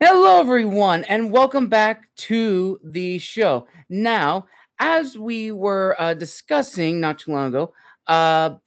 Hello, everyone, and welcome back to the show. Now, as we were discussing not too long ago,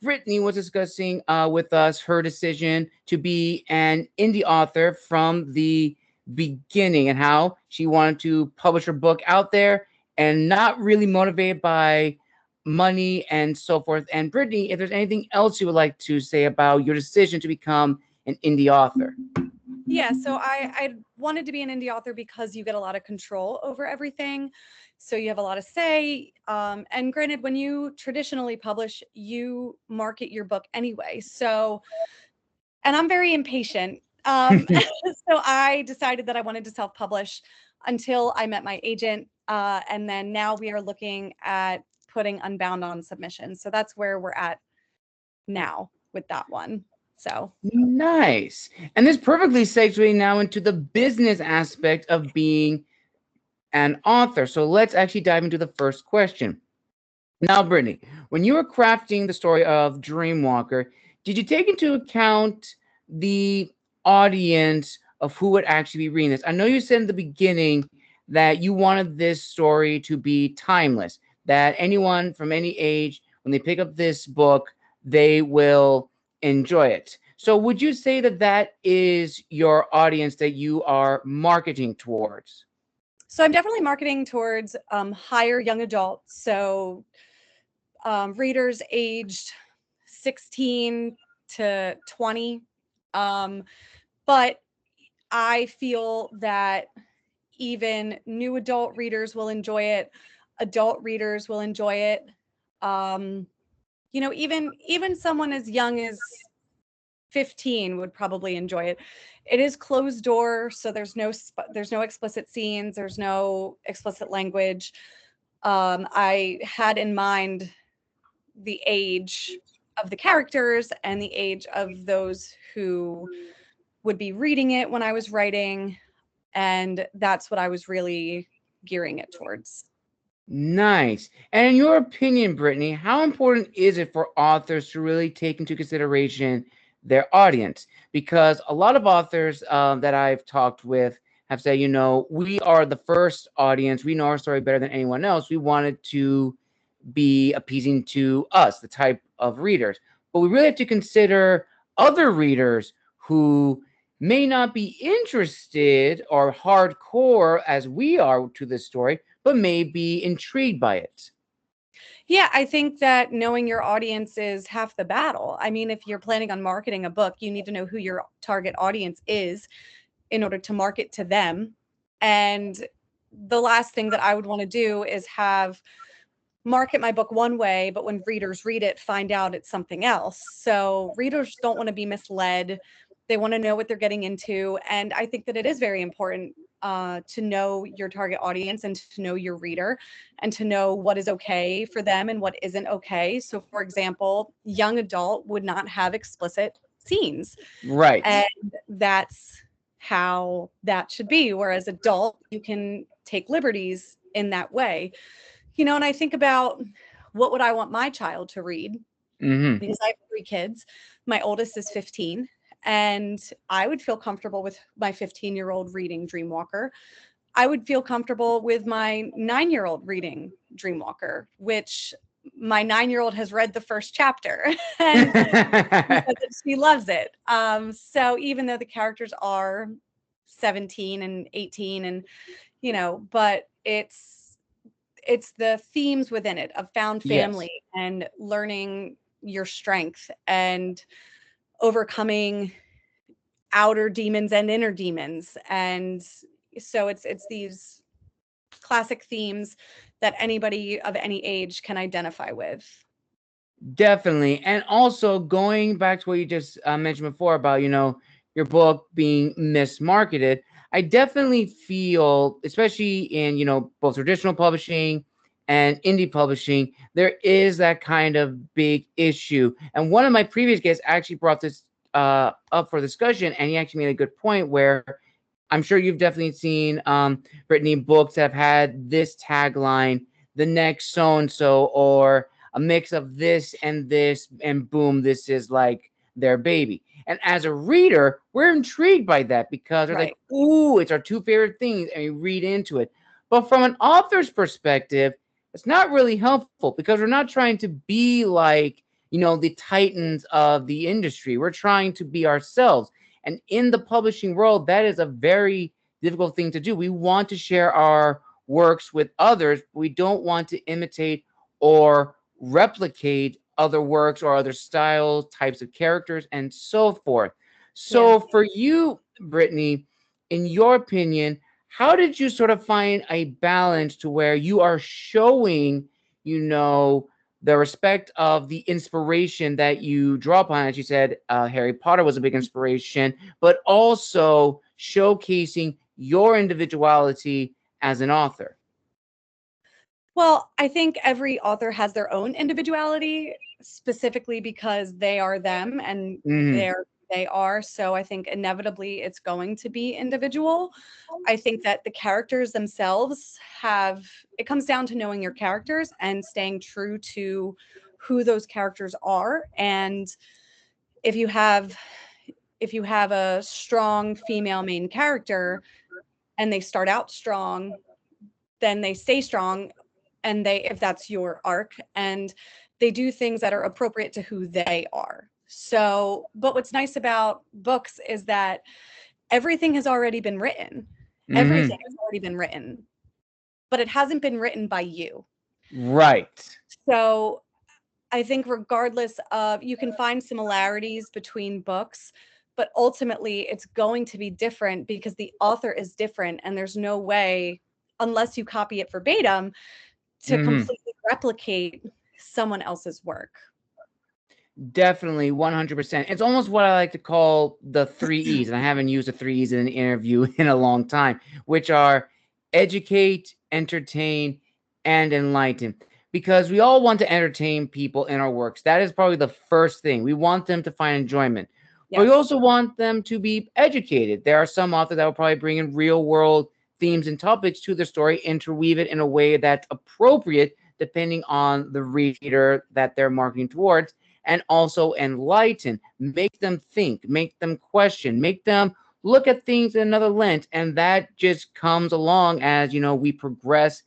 Brittany was discussing with us her decision to be an indie author from the beginning and how she wanted to publish her book out there and not really motivated by money and so forth. And Brittany, if there's anything else you would like to say about your decision to become an indie author. Yeah, so I wanted to be an indie author because you get a lot of control over everything. So you have a lot of say. And granted, when you traditionally publish, you market your book anyway. So, and I'm very impatient. So I decided that I wanted to self-publish until I met my agent. And then now we are looking at putting Unbound on submission. So that's where we're at now with that one. So Nice. And this perfectly segues now into the business aspect of being an author. So let's actually dive into the first question. Now, Brittany, when you were crafting the story of Dreamwalker, did you take into account the audience of who would actually be reading this? I know you said in the beginning that you wanted this story to be timeless, that anyone from any age, when they pick up this book, they will enjoy it. So, would you say that that is your audience that you are marketing towards? So I'm definitely marketing towards higher young adults. So readers aged 16 to 20. Um, but I feel that even new adult readers will enjoy it. Adult readers will enjoy it. Um, even someone as young as 15 would probably enjoy it. It is closed door, so there's no explicit scenes, there's no explicit language. I had in mind the age of the characters and the age of those who would be reading it when I was writing, and that's what I was really gearing it towards. Nice. And in your opinion, Brittany, how important is it for authors to really take into consideration their audience? Because a lot of authors that I've talked with have said, we are the first audience. We know our story better than anyone else. We wanted to be appeasing to us, the type of readers. But we really have to consider other readers who may not be interested or hardcore as we are to this story, but may be intrigued by it. Yeah, I think that knowing your audience is half the battle. I mean, if you're planning on marketing a book, you need to know who your target audience is in order to market to them. And the last thing that I would want to do is have market my book one way, but when readers read it, find out it's something else. So readers don't want to be misled. They want to know what they're getting into. And I think that it is very important to know your target audience and to know your reader and to know what is okay for them and what isn't okay. So, for example, young adult would not have explicit scenes. Right. And that's how that should be. Whereas adult, you can take liberties in that way. And I think about what would I want my child to read, Mm-hmm. because I have 3 kids. My oldest is 15, and I would feel comfortable with my 15-year-old reading Dreamwalker. I would feel comfortable with my 9-year-old reading Dreamwalker, which my 9-year-old has read the first chapter and she loves it. So even though the characters are 17 and 18 and, but it's the themes within it of found Yes. family and learning your strength and overcoming outer demons and inner demons. And so it's these classic themes that anybody of any age can identify with. Definitely. And also going back to what you just mentioned before about, your book being mismarketed, I definitely feel, especially in, both traditional publishing and indie publishing, there is that kind of big issue. And one of my previous guests actually brought this up for discussion, and he actually made a good point where I'm sure you've definitely seen, Brittany, books that have had this tagline, the next so-and-so, or a mix of this, and boom, this is like their baby. And as a reader, we're intrigued by that because they're like, Right. ooh, it's our two favorite things, and we read into it. But from an author's perspective, it's not really helpful because we're not trying to be like, the titans of the industry. We're trying to be ourselves. And in the publishing world, that is a very difficult thing to do. We want to share our works with others. We don't want to imitate or replicate other works or other styles, types of characters, and so forth. Yeah. So for you, Brittany, in your opinion, how did you sort of find a balance to where you are showing, the respect of the inspiration that you draw upon? As you said, Harry Potter was a big inspiration, but also showcasing your individuality as an author. Well, I think every author has their own individuality, specifically because they are them and Hmm. they are. So I think inevitably it's going to be individual. I think that the characters themselves it comes down to knowing your characters and staying true to who those characters are. And if you have a strong female main character and they start out strong, then they stay strong, and if that's your arc, and they do things that are appropriate to who they are. So, but what's nice about books is that everything has already been written. Hmm. Everything has already been written, but it hasn't been written by you. Right. So I think regardless of, you can find similarities between books, but ultimately it's going to be different because the author is different, and there's no way, unless you copy it verbatim, to Hmm. completely replicate someone else's work. Definitely, 100%. It's almost what I like to call the three E's, and I haven't used the three E's in an interview in a long time, which are educate, entertain, and enlighten. Because we all want to entertain people in our works. That is probably the first thing. We want them to find enjoyment, but we Yes. also want them to be educated. There are some authors that will probably bring in real world themes and topics to the story, interweave it in a way that's appropriate depending on the reader that they're marketing towards, and also enlighten, make them think, make them question, make them look at things in another lens. And that just comes along as, we progress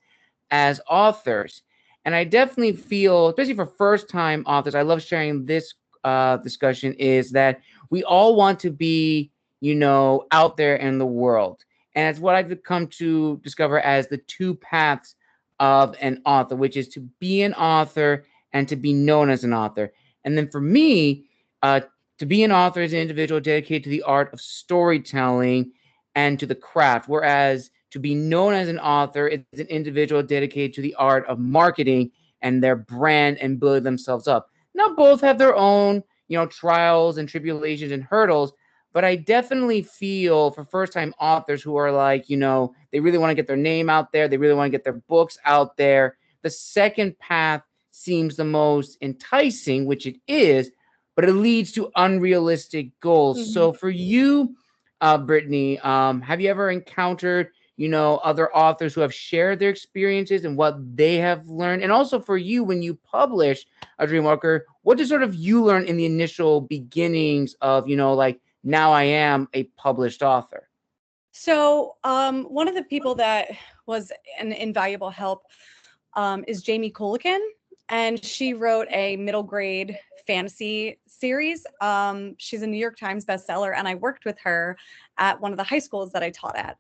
as authors. And I definitely feel, especially for first time authors, I love sharing this discussion, is that we all want to be, out there in the world. And it's what I've come to discover as the two paths of an author, which is to be an author and to be known as an author. And then for me, to be an author is an individual dedicated to the art of storytelling and to the craft, whereas to be known as an author is an individual dedicated to the art of marketing and their brand and building themselves up. Now, both have their own, trials and tribulations and hurdles, but I definitely feel for first time authors who are like, they really want to get their name out there, they really want to get their books out there, the second path seems the most enticing, which it is, but it leads to unrealistic goals. Mhm. So for you, Brittany, have you ever encountered, other authors who have shared their experiences and what they have learned? And also for you, when you publish a Dreamwalker, what did sort of you learn in the initial beginnings of, like, now I am a published author? So, one of the people that was an invaluable help is Jamie Colican, and she wrote a middle grade fantasy series. She's a New York Times bestseller, and I worked with her at one of the high schools that I taught at.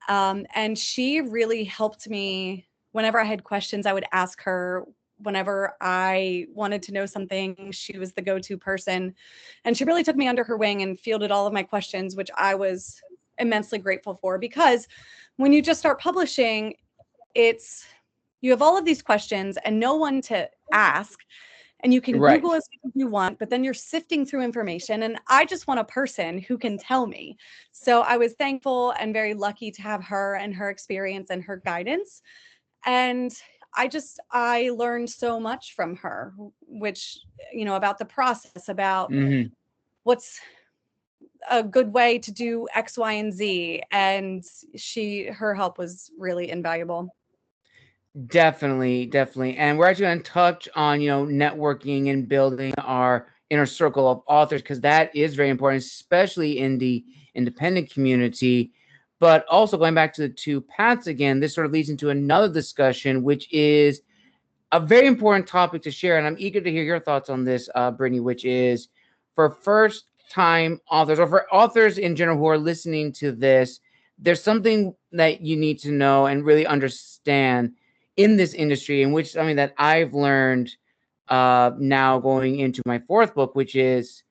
And she really helped me whenever I had questions. I would ask her. Whenever I wanted to know something, she was the go-to person. And she really took me under her wing and fielded all of my questions, which I was immensely grateful for, because when you just start publishing, you have all of these questions and no one to ask, and you can Right. Google as much as you want, but then you're sifting through information, and I just want a person who can tell me. So I was thankful and very lucky to have her and her experience and her guidance. And I learned so much from her, which, about the process, about Hmm. what's a good way to do X, Y, and Z. And her help was really invaluable. Definitely, definitely. And we're actually going to touch on, networking and building our, inner circle of authors, because that is very important, especially in the independent community. But also going back to the two paths again, this sort of leads into another discussion, which is a very important topic to share. And I'm eager to hear your thoughts on this, Brittany, which is for first time authors or for authors in general who are listening to this, there's something that you need to know and really understand in this industry, in which something that I've learned now going into my fourth book, which is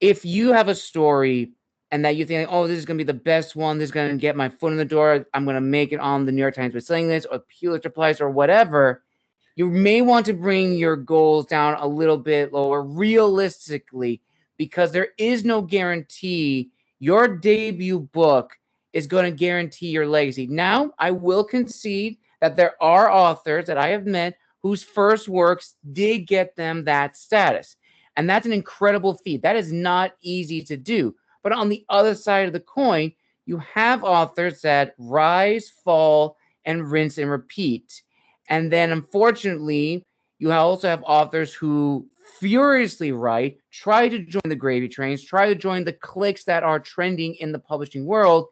if you have a story and that you think, oh, this is going to be the best one, this is going to get my foot in the door, I'm going to make it on the New York Times bestselling list or Pulitzer Prize or whatever, you may want to bring your goals down a little bit lower realistically, because there is no guarantee your debut book is going to guarantee your legacy. Now, I will concede that there are authors that I have met whose first works did get them that status. And that's an incredible feat. That is not easy to do. But on the other side of the coin, you have authors that rise, fall, and rinse and repeat. And then, unfortunately, you also have authors who furiously write, try to join the gravy trains, try to join the cliques that are trending in the publishing world,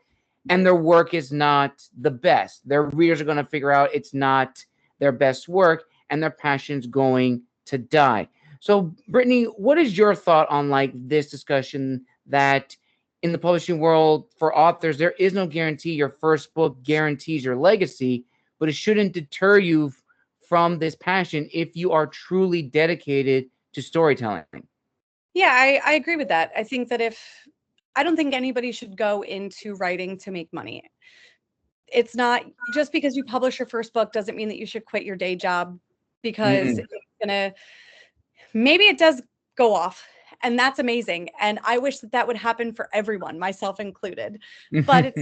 and their work is not the best. Their readers are going to figure out it's not their best work, and their passion's going to die. So, Brittany, what is your thought on like this discussion that in the publishing world for authors, there is no guarantee your first book guarantees your legacy, but it shouldn't deter you from this passion if you are truly dedicated to storytelling? Yeah, I agree with that. I think that I don't think anybody should go into writing to make money. It's not just because you publish your first book doesn't mean that you should quit your day job, because it's gonna, maybe it does go off, and that's amazing. And I wish that that would happen for everyone, myself included. But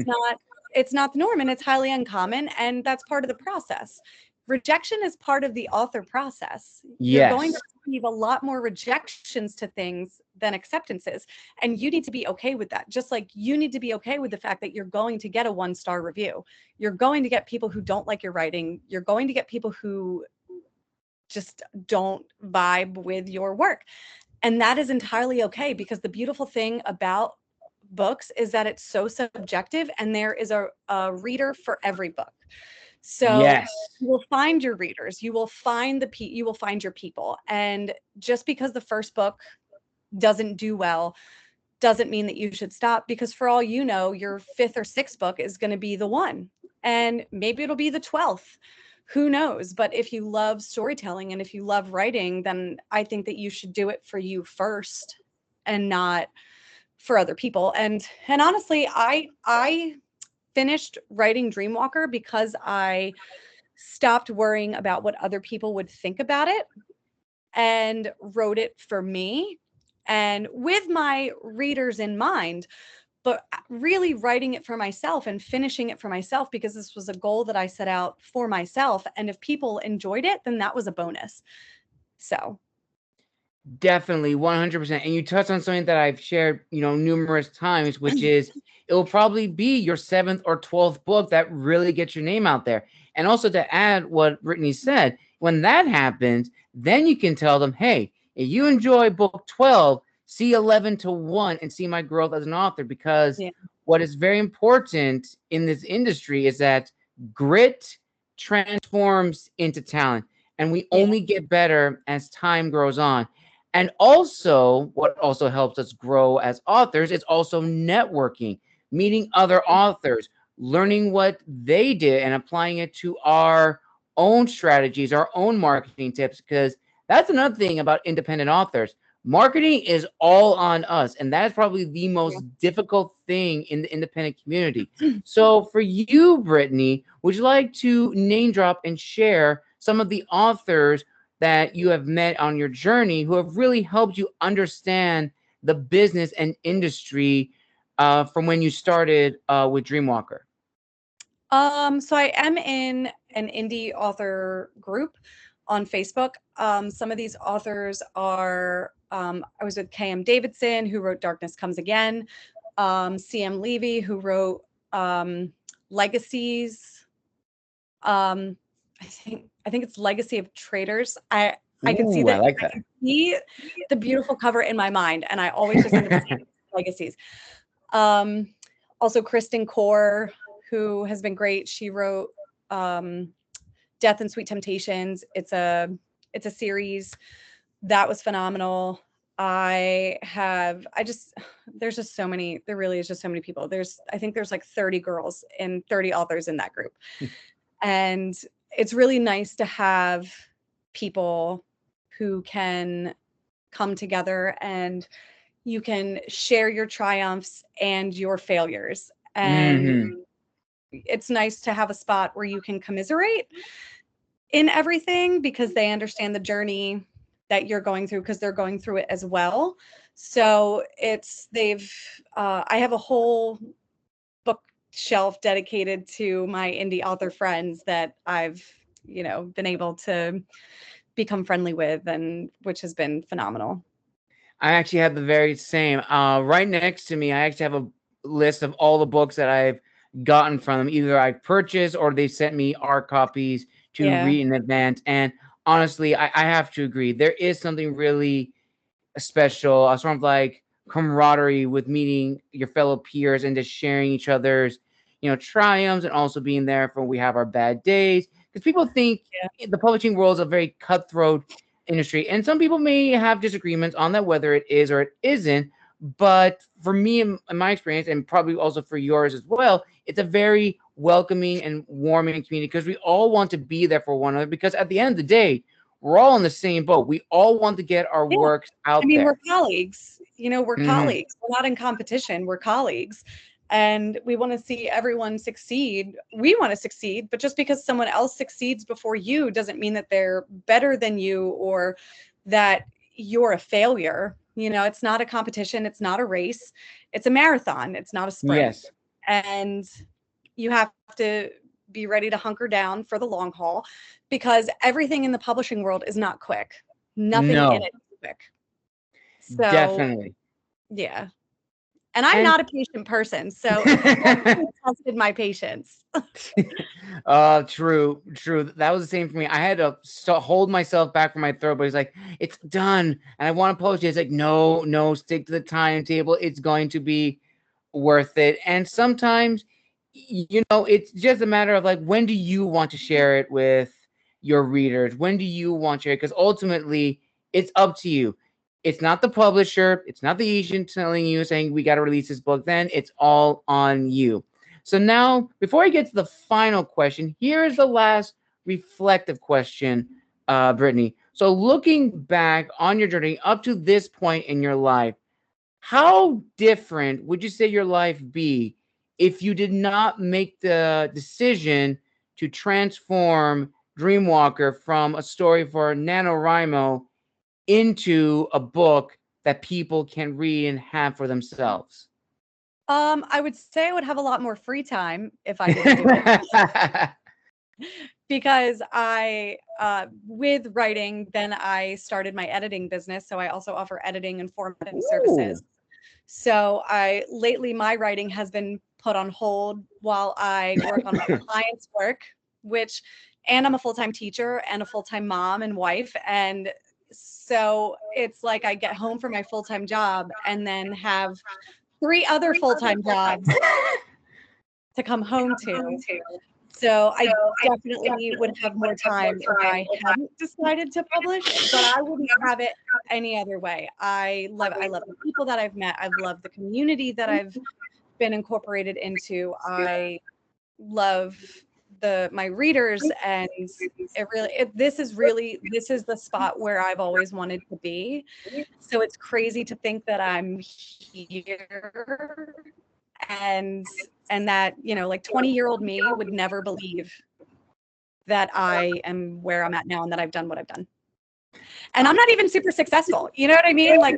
it's not the norm, and it's highly uncommon, and that's part of the process. Rejection is part of the author process. You're going to receive a lot more rejections to things than acceptances, and you need to be okay with that. Just like you need to be okay with the fact that you're going to get a 1-star review. You're going to get people who don't like your writing. You're going to get people who just don't vibe with your work. And that is entirely okay, because the beautiful thing about books is that it's so subjective, and there is a reader for every book. So you will find your readers, you will find you will find your people. And just because the first book doesn't do well doesn't mean that you should stop, because for all you know, your 5th or 6th book is going to be the one, and maybe it'll be the 12th. Who knows? But if you love storytelling and if you love writing, then I think that you should do it for you first and not for other people. And honestly, I finished writing Dreamwalker because I stopped worrying about what other people would think about it and wrote it for me and with my readers in mind, but really writing it for myself and finishing it for myself, because this was a goal that I set out for myself. And if people enjoyed it, then that was a bonus. So definitely 100%. And you touched on something that I've shared, numerous times, which is it will probably be your 7th or 12th book that really gets your name out there. And also to add what Brittany said, when that happens, then you can tell them, hey, if you enjoy book 12, see 11 to 1 and see my growth as an author. Because what is very important in this industry is that grit transforms into talent. And we only get better as time grows on. And also, what also helps us grow as authors is also networking, meeting other authors, learning what they did and applying it to our own strategies, our own marketing tips, because that's another thing about independent authors. Marketing is all on us, and that is probably the most difficult thing in the independent community. So for you, Brittany, would you like to name drop and share some of the authors that you have met on your journey who have really helped you understand the business and industry from when you started with Dreamwalker? So I am in an indie author group on Facebook. Some of these authors are, I was with KM Davidson, who wrote Darkness Comes Again, CM Levy, who wrote Legacies. I think it's Legacy of Traitors. I can see that. I like that. see the beautiful cover in my mind, and I always just end up seeing legacies. Also Kristen Core, who has been great. She wrote Death and Sweet Temptations. It's a series that was phenomenal. There's just so many, there really is just so many people. I think there's like 30 girls and 30 authors in that group. And it's really nice to have people who can come together and you can share your triumphs and your failures. And it's nice to have a spot where you can commiserate in everything because they understand the journey that you're going through because they're going through it as well. So I have a whole bookshelf dedicated to my indie author friends that I've, been able to become friendly with, and which has been phenomenal. I actually have the very same. Right next to me, I actually have a list of all the books that I've gotten from them. Either I purchased or they sent me art copies to read in advance. And honestly, I have to agree. There is something really special, sort of like camaraderie with meeting your fellow peers and just sharing each other's, triumphs, and also being there for when we have our bad days. Because people think the publishing world is a very cutthroat industry, and some people may have disagreements on that, whether it is or it isn't. But for me, in my experience, and probably also for yours as well, it's a very welcoming and warming community because we all want to be there for one another. Because at the end of the day, we're all in the same boat. We all want to get our works out there. We're colleagues. We're colleagues. We're not in competition. We're colleagues. And we want to see everyone succeed. We want to succeed, but just because someone else succeeds before you doesn't mean that they're better than you or that you're a failure. It's not a competition. It's not a race. It's a marathon. It's not a sprint. Yes. And you have to be ready to hunker down for the long haul because everything in the publishing world is not quick. Nothing in it is quick. So definitely. Yeah. And I'm not a patient person, so I tested my patience. True. That was the same for me. I had to hold myself back from my throat, but he's like, it's done. And I want to publish it. It's like, no, stick to the timetable. It's going to be worth it. And sometimes, it's just a matter of like, when do you want to share it with your readers? When do you want to share it? Because ultimately, it's up to you. It's not the publisher. It's not the agent telling you, saying, we got to release this book. Then it's all on you. So now, before I get to the final question, here's the last reflective question, Brittany. So looking back on your journey up to this point in your life, how different would you say your life be if you did not make the decision to transform Dreamwalker from a story for NaNoWriMo into a book that people can read and have for themselves? I would say I would have a lot more free time if I didn't do it. Because with writing, then I started my editing business. So I also offer editing and formatting services. So lately my writing has been put on hold while I work on my clients' work, and I'm a full-time teacher and a full-time mom and wife. And so it's like I get home from my full-time job and then have 3 other full-time jobs to come home to. So I definitely would have more time if I hadn't decided to publish, but I wouldn't have it any other way. I love the people that I've met. I've loved the community that I've been incorporated into. I love my readers, and this is the spot where I've always wanted to be. So it's crazy to think that I'm here and that, like 20-year-old me would never believe that I am where I'm at now and that I've done what I've done. And I'm not even super successful. You know what I mean? Like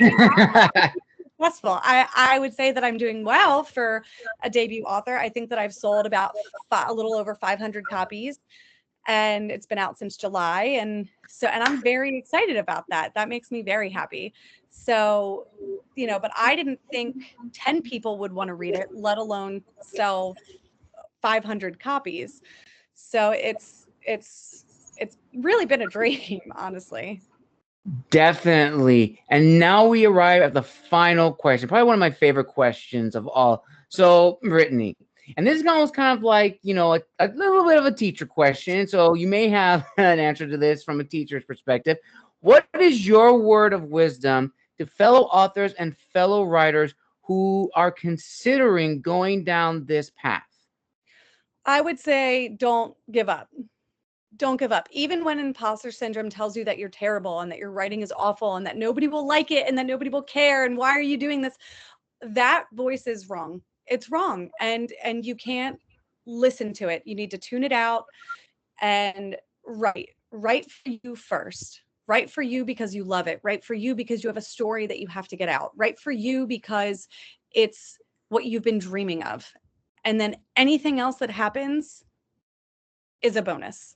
successful. I would say that I'm doing well for a debut author. I think that I've sold about a little over 500 copies, and it's been out since July. And I'm very excited about that. That makes me very happy. So, but I didn't think 10 people would want to read it, let alone sell 500 copies. So it's really been a dream, honestly. Definitely. And now we arrive at the final question, probably one of my favorite questions of all. So, Brittany, and this is almost kind of like, a little bit of a teacher question. So you may have an answer to this from a teacher's perspective. What is your word of wisdom to fellow authors and fellow writers who are considering going down this path? I would say don't give up. Don't give up. Even when imposter syndrome tells you that you're terrible and that your writing is awful and that nobody will like it and that nobody will care and why are you doing this? That voice is wrong. It's wrong. And you can't listen to it. You need to tune it out and write for you first. Write for you because you love it. Write for you because you have a story that you have to get out. Write for you because it's what you've been dreaming of. And then anything else that happens is a bonus.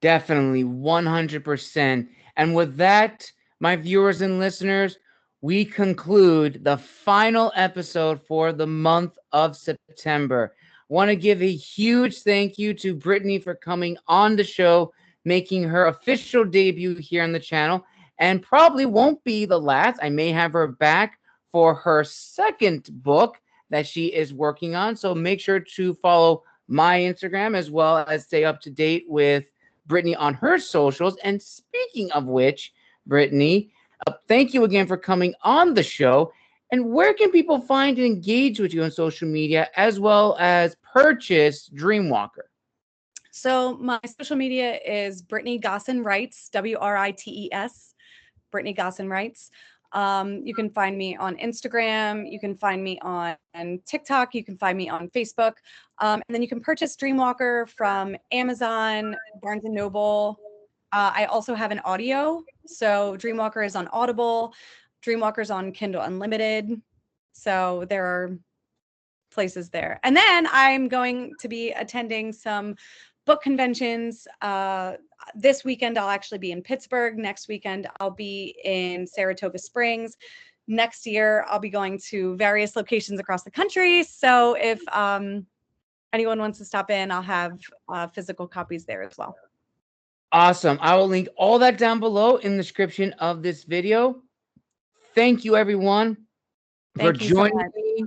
Definitely, 100%. And with that, my viewers and listeners, we conclude the final episode for the month of September. Want to give a huge thank you to Brittany for coming on the show, making her official debut here on the channel, and probably won't be the last. I may have her back for her second book that she is working on. So make sure to follow my Instagram as well as stay up to date with Brittany on her socials. And speaking of which, Brittany, thank you again for coming on the show. And where can people find and engage with you on social media as well as purchase Dreamwalker? So my social media is Brittany Gossin Writes, WRITES, Brittany Gossin Writes. You can find me on Instagram. You can find me on TikTok. You can find me on Facebook. And then you can purchase Dreamwalker from Amazon, Barnes & Noble. I also have an audio. So Dreamwalker is on Audible. Dreamwalker's on Kindle Unlimited. So there are places there. And then I'm going to be attending some book conventions. This weekend, I'll actually be in Pittsburgh. Next weekend, I'll be in Saratoga Springs. Next year, I'll be going to various locations across the country. So if anyone wants to stop in, I'll have physical copies there as well. Awesome. I will link all that down below in the description of this video. Thank you, everyone, for joining me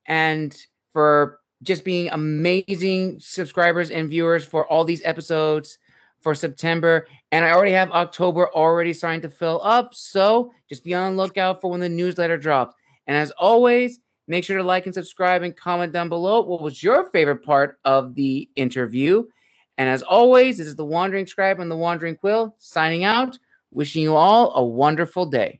and for just being amazing subscribers and viewers for all these episodes for September. And I already have October already starting to fill up. So just be on the lookout for when the newsletter drops. And as always, make sure to like and subscribe and comment down below what was your favorite part of the interview. And as always, this is the Wandering Scribe and the Wandering Quill signing out, wishing you all a wonderful day.